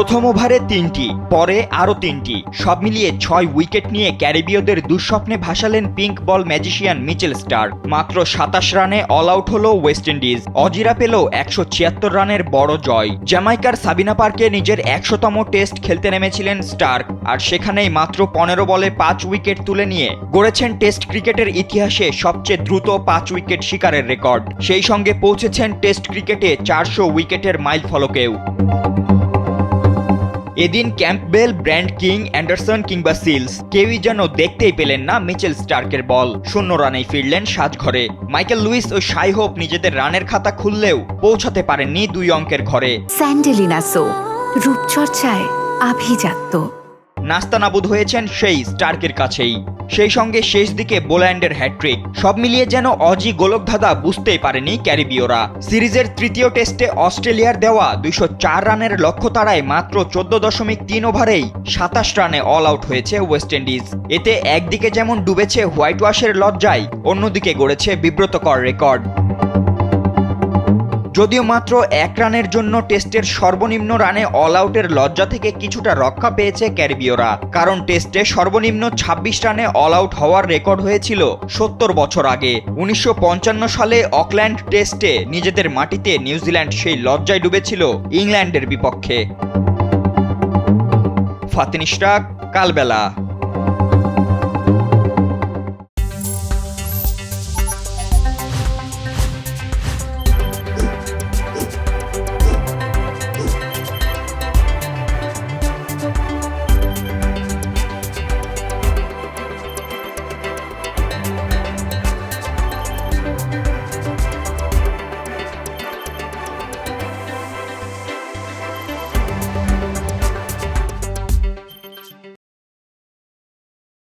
প্রথম ওভারে ৩টি, পরে আরও ৩টি, সব মিলিয়ে ৬ উইকেট নিয়ে ক্যারিবীয়দের দুঃস্বপ্নে ভাসালেন pink ball magician Mitchell Starc. মাত্র ২৭ রানে অল আউট হল ওয়েস্ট ইন্ডিজ। অজিরা পেল ১৭৬ রানের বড় জয়। জ্যামাইকার সাবিনা পার্কে নিজের ১০০তম টেস্ট খেলতে নেমেছিলেন স্টার্ক, আর সেখানেই মাত্র ১৫ বলে ৫ উইকেট তুলে নিয়ে গড়েছেন টেস্ট ক্রিকেটের ইতিহাসে সবচেয়ে দ্রুত ৫ উইকেট শিকারের রেকর্ড। সেই সঙ্গে পৌঁছেছেন টেস্ট ক্রিকেটে ৪০০ উইকেটের মাইলফলকেও। এদিন ক্যাম্পবেল, ব্র্যান্ড কিং, অ্যান্ডারসন কিংবা সিলস কেউই যেন দেখতেই পেলেন না মিচেল স্টার্কের বল। ০ রানেই ফিরলেন সাজঘরে। মাইকেল লুইস ও শাই হোপ নিজেদের রানের খাতা খুললেও পৌঁছাতে পারেননি ২ অঙ্কের ঘরে। স্যান্ডেলিনা সো, রূপচর্চায় আভিজাত্য। নাস্তানাবুদ হয়েছেন সেই স্টার্কের কাছেই। সেই সঙ্গে শেষ দিকে বোল্যান্ডের হ্যাট্রিক। সব মিলিয়ে যেন অজি গোলকধাঁধা বুঝতেই পারেনি ক্যারিবীয়রা। সিরিজের তৃতীয় টেস্টে অস্ট্রেলিয়ার দেওয়া ২০৪ রানের লক্ষ্য তাড়ায় মাত্র ১৪.৩ ওভারেই ২৭ রানে অল আউট হয়েছে ওয়েস্ট ইন্ডিজ। এতে একদিকে যেমন ডুবেছে হোয়াইট ওয়াশের লজ্জায়, অন্যদিকে গড়েছে বিব্রতকর রেকর্ড। যদিও মাত্র ১ রানের জন্য টেস্টের সর্বনিম্ন রানে অল আউটের লজ্জা থেকে কিছুটা রক্ষা পেয়েছে ক্যারিবীয়রা, কারণ টেস্টে সর্বনিম্ন ২৬ রানে অল আউট হওয়ার রেকর্ড হয়েছিল ৭০ বছর আগে। ১৯৫৫ সালে অকল্যান্ড টেস্টে নিজেদের মাটিতে নিউজিল্যান্ড সেই লজ্জায় ডুবেছিল ইংল্যান্ডের বিপক্ষে। ফাতিন ইশরাক, কালবেলা।